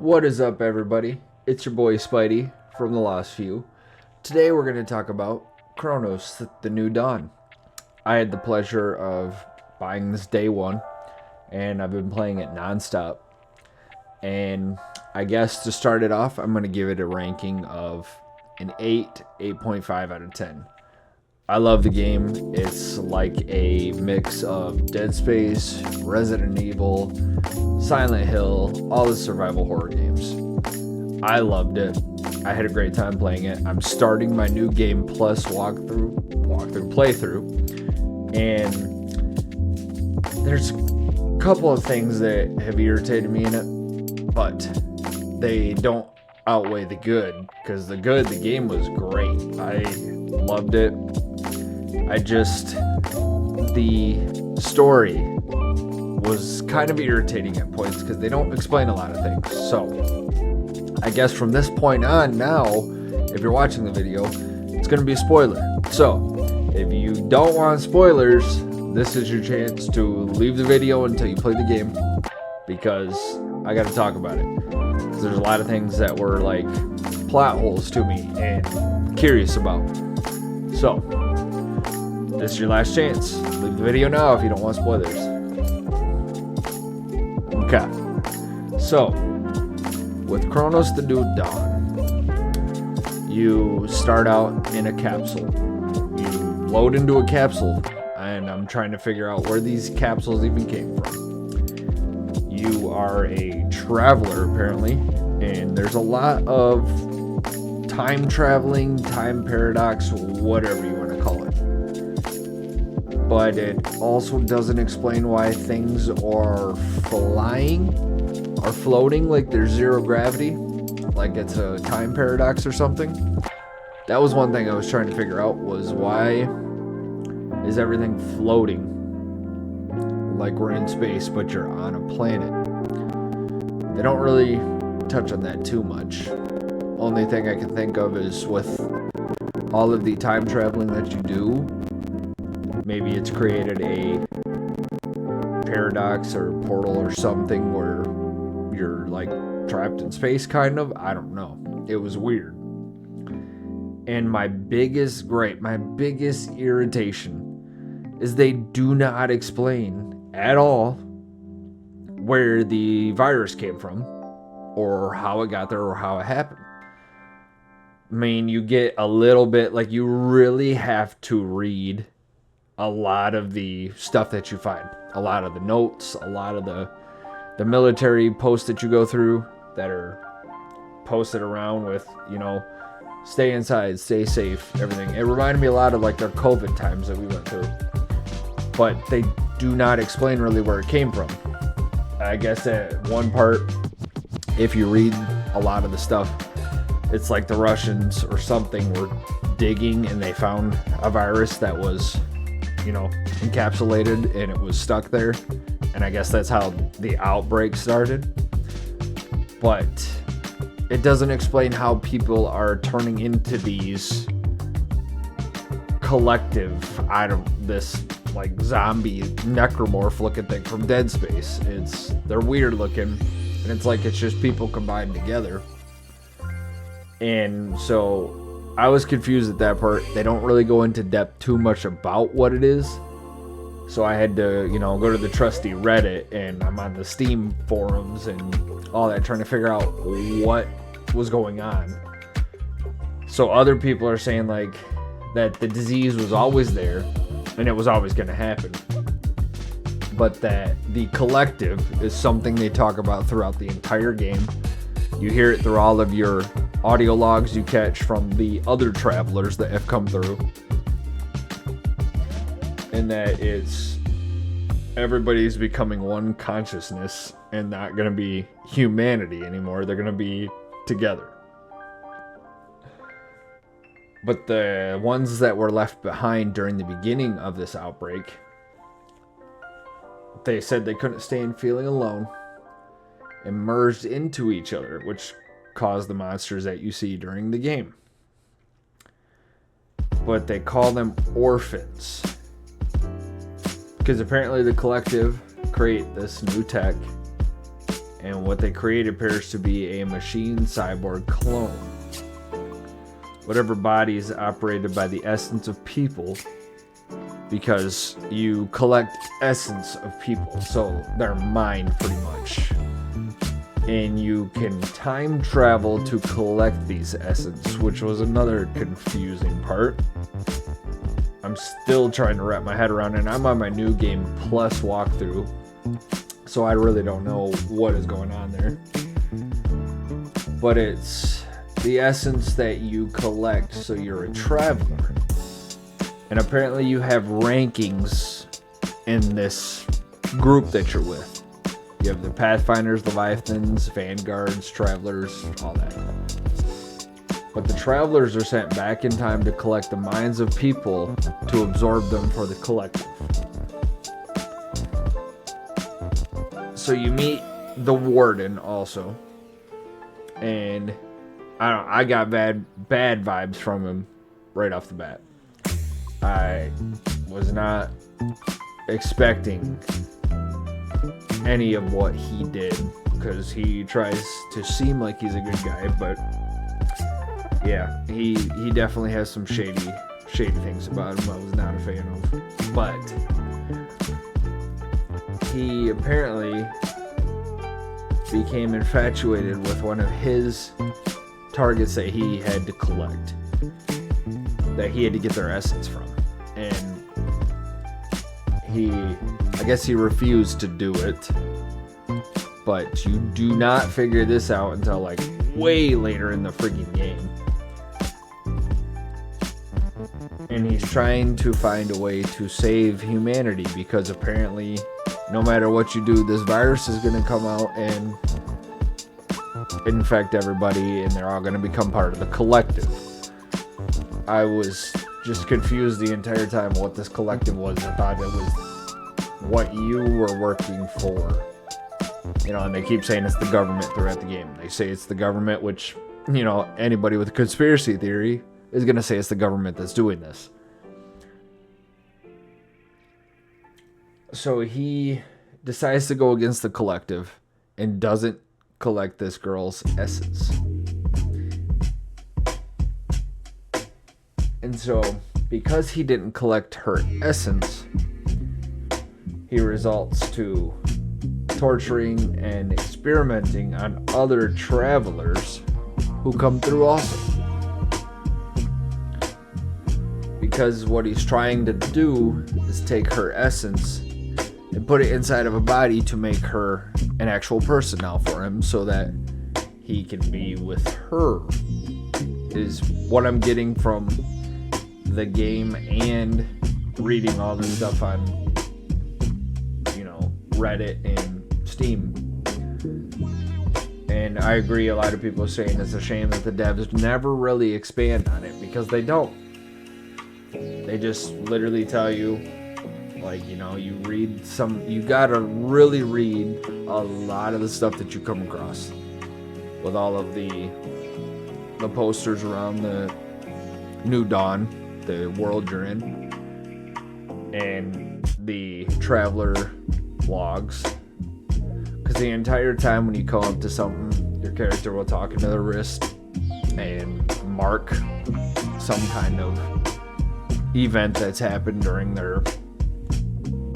What is up, everybody? It's your boy Spidey from The Lost Few. Today we're going to talk about Cronos, the New Dawn. I had the pleasure of buying this day one, and I've been playing it nonstop. And I guess to start it off, I'm going to give it a ranking of an 8.5 out of 10. I love the game. It's like a mix of Dead Space, Resident Evil, Silent Hill, all the survival horror games. I loved it. I had a great time playing it. I'm starting my new game plus playthrough, and there's a couple of things that have irritated me in it, but they don't outweigh the good, because the game was great. I loved it. The story was kind of irritating at points because they don't explain a lot of things. So I guess from this point on now, if you're watching the video, it's going to be a spoiler. So if you don't want spoilers, this is your chance to leave the video until you play the game, because I got to talk about it. Because there's a lot of things that were like plot holes to me and curious about. So this is your last chance. Leave the video now if you don't want spoilers. Okay. So, with Cronos the New Dawn, you start out in a capsule. You load into a capsule, and I'm trying to figure out where these capsules even came from. You are a traveler, apparently, and there's a lot of time traveling, time paradox, whatever you want to call it. But it also doesn't explain why things are floating like there's zero gravity, like it's a time paradox or something. That was one thing I was trying to figure out, was why is everything floating like we're in space but you're on a planet. They don't really touch on that too much. Only thing I can think of is with all of the time traveling that you do, maybe it's created a paradox or portal or something where you're like trapped in space, kind of. I don't know. It was weird. And my biggest irritation is they do not explain at all where the virus came from, or how it got there, or how it happened. I mean, you get a little bit, like, you really have to read a lot of the stuff that you find, a lot of the notes, a lot of the military posts that you go through that are posted around with, stay inside, stay safe, everything. It reminded me a lot of like their COVID times that we went through, but they do not explain really where it came from. I guess at one part, if you read a lot of the stuff, it's like the Russians or something were digging and they found a virus that was encapsulated, and it was stuck there, and I guess that's how the outbreak started. But it doesn't explain how people are turning into these collective, this like zombie necromorph looking thing from Dead Space. They're weird looking, and it's like it's just people combined together. And so I was confused at that part. They don't really go into depth too much about what it is. So I had to, go to the trusty Reddit, and I'm on the Steam forums and all that, trying to figure out what was going on. So other people are saying like that the disease was always there and it was always going to happen. But that the collective is something they talk about throughout the entire game. You hear it through all of your audio logs you catch from the other travelers that have come through, and that everybody's becoming one consciousness and not going to be humanity anymore. They're going to be together. But the ones that were left behind during the beginning of this outbreak, they said they couldn't stand feeling alone and merged into each other, which caused the monsters that you see during the game. But they call them orphans, because apparently the collective create this new tech and what they create appears to be a machine cyborg clone. Whatever body is operated by the essence of people, because you collect essence of people, so their mind pretty much. And you can time travel to collect these essence, which was another confusing part. I'm still trying to wrap my head around it, and I'm on my new game plus walkthrough, so I really don't know what is going on there. But it's the essence that you collect, so you're a traveler. And apparently you have rankings in this group that you're with. You have the Pathfinders, Leviathans, Vanguards, Travelers, all that. But the Travelers are sent back in time to collect the minds of people to absorb them for the collective. So you meet the Warden also. And I got bad vibes from him right off the bat. I was not expecting any of what he did, because he tries to seem like he's a good guy, but yeah, he definitely has some shady things about him I was not a fan of. But he apparently became infatuated with one of his targets that he had to collect, that he had to get their essence from. And I guess he refused to do it. But you do not figure this out until like way later in the freaking game. And he's trying to find a way to save humanity, because apparently no matter what you do, this virus is going to come out and infect everybody, and they're all going to become part of the collective. I was just confused the entire time what this collective was. I thought it was what you were working for. You know, and they keep saying it's the government throughout the game. They say it's the government, which, you know, anybody with a conspiracy theory is going to say it's the government that's doing this. So he decides to go against the collective and doesn't collect this girl's essence. And so, because he didn't collect her essence, he results to torturing and experimenting on other travelers who come through also. Because what he's trying to do is take her essence and put it inside of a body to make her an actual person now for him, so that he can be with her, is what I'm getting from the game and reading all this stuff on, you know, Reddit and Steam. And I agree, a lot of people are saying it's a shame that the devs never really expand on it, because they don't. They just literally tell you, like, you know, you gotta really read a lot of the stuff that you come across with all of the posters around the New Dawn, the world you're in, and the traveler logs. Because the entire time when you come up to something, your character will talk into the wrist and mark some kind of event that's happened during their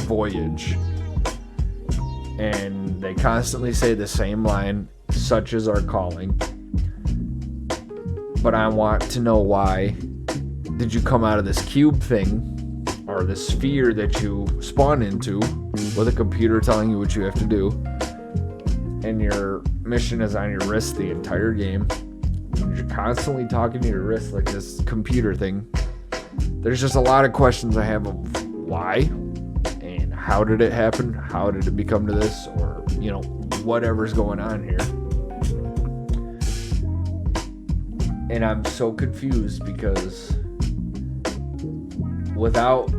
voyage. And they constantly say the same line, "Such is our calling." But I want to know, why did you come out of this cube thing, or this sphere that you spawn into, with a computer telling you what you have to do, and your mission is on your wrist the entire game, and you're constantly talking to your wrist like this computer thing? There's just a lot of questions I have of why, and how did it happen? How did it become to this? Or, you know, whatever's going on here. And I'm so confused, because without,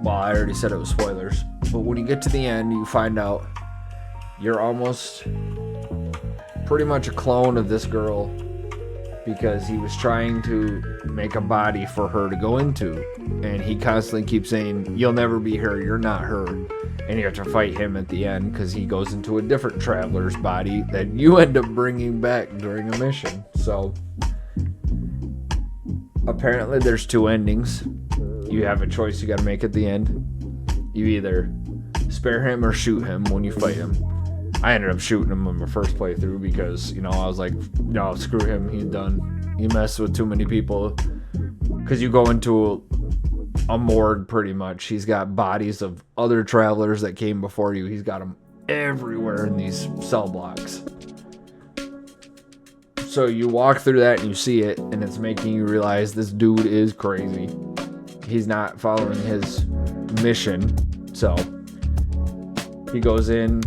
well, I already said it was spoilers, but when you get to the end, you find out you're almost pretty much a clone of this girl because he was trying to make a body for her to go into, and he constantly keeps saying, "You'll never be her, you're not her," and you have to fight him at the end because he goes into a different traveler's body that you end up bringing back during a mission. So apparently there's 2 endings. You have a choice you got to make at the end. You either spare him or shoot him when you fight him. I ended up shooting him in my first playthrough because, I was like, no, screw him, he's done. He messed with too many people. Because you go into a morgue pretty much. He's got bodies of other travelers that came before you. He's got them everywhere in these cell blocks. So you walk through that and you see it, and it's making you realize this dude is crazy. He's not following his mission. So he goes in,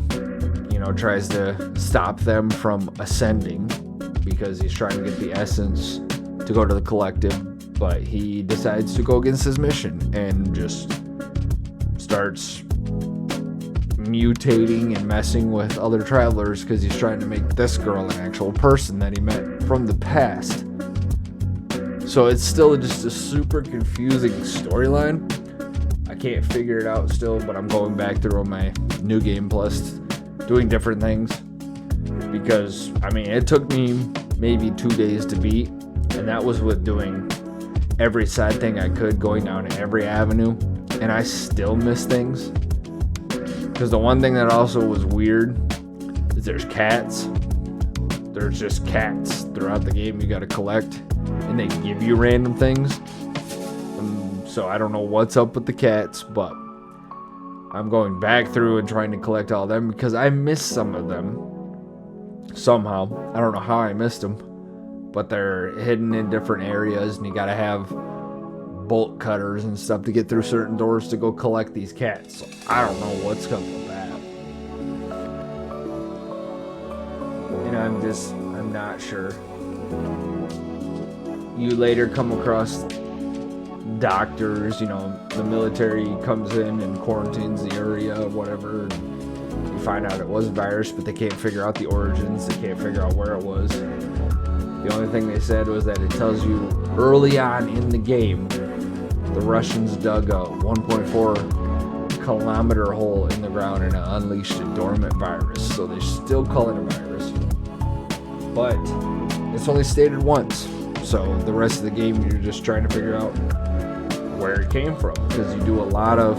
tries to stop them from ascending because he's trying to get the essence to go to the collective, but he decides to go against his mission and just starts mutating and messing with other travelers because he's trying to make this girl an actual person that he met from the past. So it's still just a super confusing storyline. I can't figure it out still, but I'm going back through on my New Game Plus, doing different things, because it took me maybe 2 days to beat, and that was with doing every side thing I could, going down every avenue, and I still miss things. Because the one thing that also was weird is there's cats. There's just cats throughout the game you gotta collect, and they give you random things. So I don't know what's up with the cats, but I'm going back through and trying to collect all of them because I missed some of them somehow. I don't know how I missed them, but they're hidden in different areas, and you gotta have bolt cutters and stuff to get through certain doors to go collect these cats. So I don't know what's up with that. I'm not sure. You later come across doctors, the military comes in and quarantines the area or whatever, and you find out it was a virus, but they can't figure out the origins, they can't figure out where it was. The only thing they said was that it tells you early on in the game the Russians dug a 1.4 kilometer hole in the ground and unleashed a dormant virus, so they still call it a virus, but it's only stated once. So the rest of the game you're just trying to figure out where it came from, because you do a lot of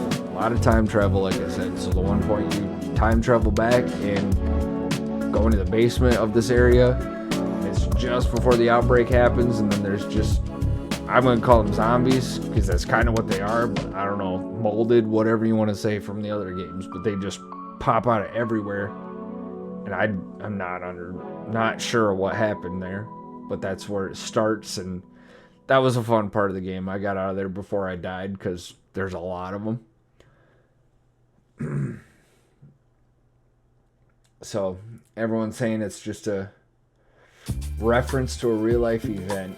time travel, like I said. So the one point you time travel back and go into the basement of this area, it's just before the outbreak happens, and then there's just, I'm going to call them zombies because that's kind of what they are, but I don't know, molded, whatever you want to say from the other games, but they just pop out of everywhere, and I'm not sure what happened there, but that's where it starts. And that was a fun part of the game. I got out of there before I died because there's a lot of them. So everyone's saying it's just a reference to a real life event,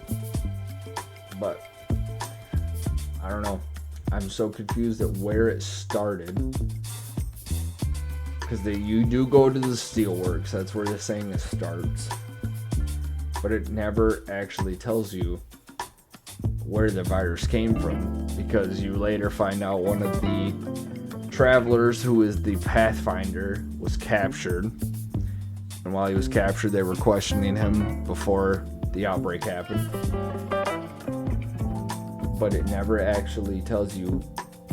but I don't know. I'm so confused at where it started, because you do go to the steelworks. That's where the saying it starts, but it never actually tells you where the virus came from, because you later find out one of the travelers, who is the Pathfinder, was captured, and while he was captured they were questioning him before the outbreak happened, but it never actually tells you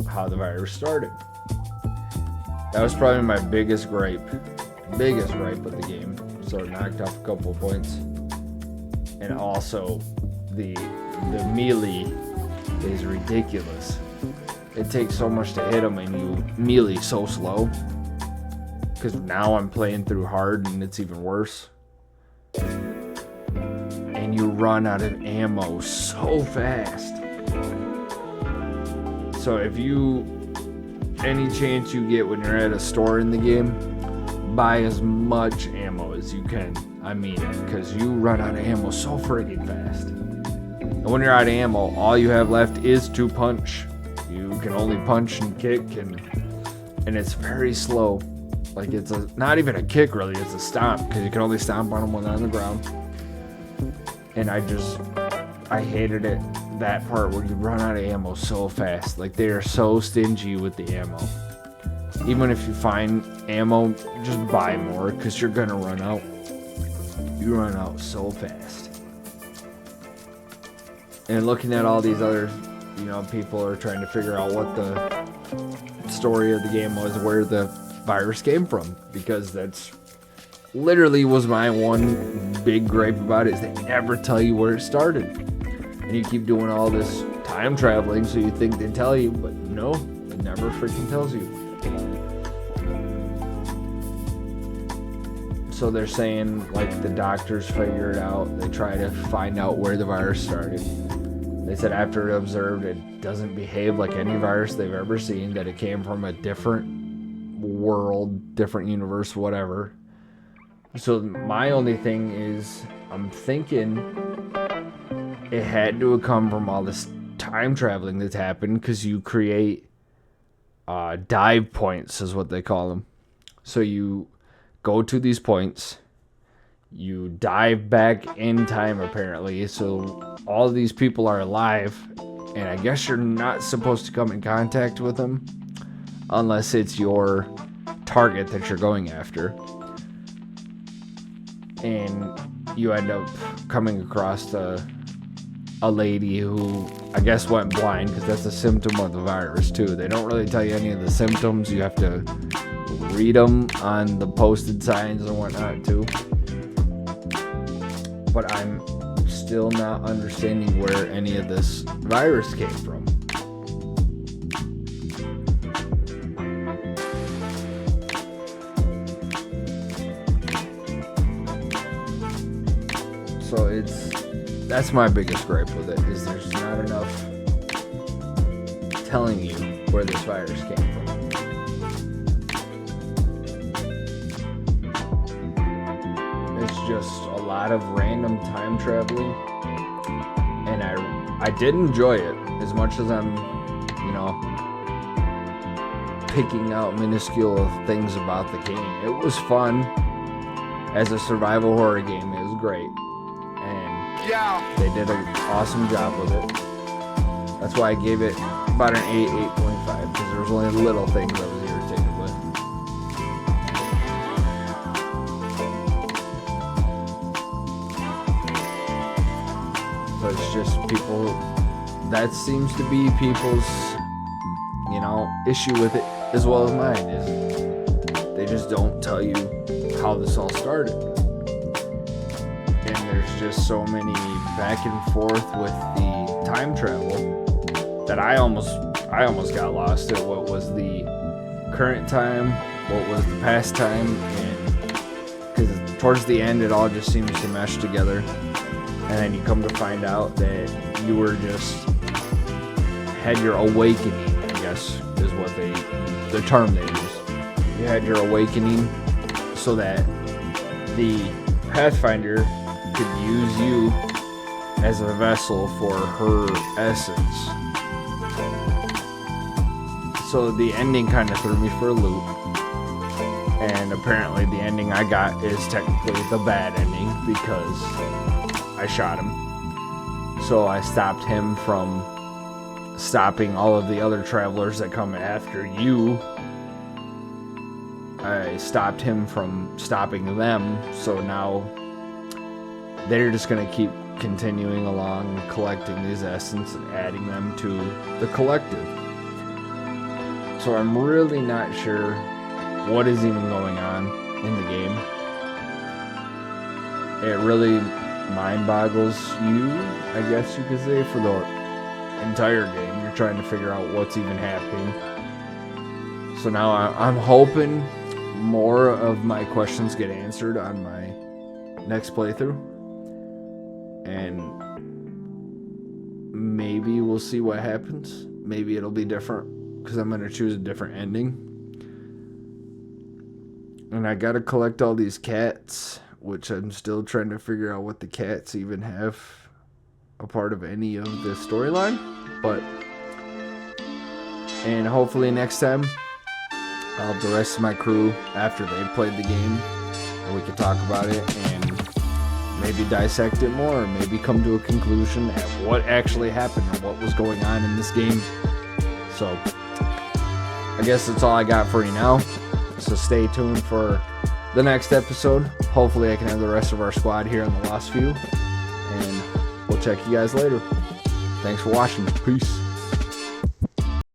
how the virus started. That was probably my biggest gripe with the game, so it knocked off a couple of points. And also the melee is ridiculous. It takes so much to hit them, and you melee so slow, because now I'm playing through hard and it's even worse, and you run out of ammo so fast. So if any chance you get when you're at a store in the game, buy as much ammo as you can. I mean it, because you run out of ammo so friggin' fast. And when you're out of ammo, all you have left is to punch. You can only punch and kick, and it's very slow. Like, it's not even a kick really, it's a stomp, because you can only stomp on them when they're on the ground. And I hated it, that part where you run out of ammo so fast. Like, they are so stingy with the ammo. Even if you find ammo, just buy more, because you're gonna run out. You run out so fast. And looking at all these other, people are trying to figure out what the story of the game was, where the virus came from, because that's literally was my one big gripe about it, is they never tell you where it started. And you keep doing all this time traveling, so you think they tell you, but no, it never freaking tells you. So they're saying, like, the doctors figure it out. They try to find out where the virus started. They said after it observed, it doesn't behave like any virus they've ever seen, that it came from a different world, different universe, whatever. So my only thing is, I'm thinking it had to have come from all this time traveling that's happened, because you create dive points, is what they call them. So you go to these points, you dive back in time, apparently, so all of these people are alive, and I guess you're not supposed to come in contact with them unless it's your target that you're going after. And you end up coming across a lady who I guess went blind, because that's a symptom of the virus too. They don't really tell you any of the symptoms. You have to read them on the posted signs and whatnot too. But I'm still not understanding where any of this virus came from. So that's my biggest gripe with it, is there's not enough telling you where this virus came from. It's just a lot of random time traveling, and I did enjoy it as much as I'm, picking out minuscule things about the game. It was fun. As a survival horror game, it was great. They did an awesome job with it. That's why I gave it about an 8, 8.5, because there was only little things I was irritated with. But it's just people, that seems to be people's, issue with it, as well as mine, is they just don't tell you how this all started. There's just so many back and forth with the time travel that I almost got lost at what was the current time, what was the past time, and because towards the end it all just seems to mesh together, and then you come to find out that you were just had your awakening, I guess is what the term they use. You had your awakening so that the Pathfinder could use you as a vessel for her essence. So the ending kind of threw me for a loop, and apparently the ending I got is technically the bad ending, because I shot him. So I stopped him from stopping all of the other travelers that come after you. I stopped him from stopping them, so now they're just going to keep continuing along, collecting these essence and adding them to the collective. So I'm really not sure what is even going on in the game. It really mind boggles you, I guess you could say, for the entire game. You're trying to figure out what's even happening. So now I'm hoping more of my questions get answered on my next playthrough. And maybe we'll see what happens. Maybe it'll be different, because I'm going to choose a different ending. And I got to collect all these cats, which I'm still trying to figure out what the cats even have a part of any of the storyline. And hopefully next time I'll have the rest of my crew after they've played the game, and we can talk about it and maybe dissect it more, or maybe come to a conclusion at what actually happened or what was going on in this game. So I guess that's all I got for you now. So stay tuned for the next episode. Hopefully I can have the rest of our squad here on the Lost View. And we'll check you guys later. Thanks for watching. Peace.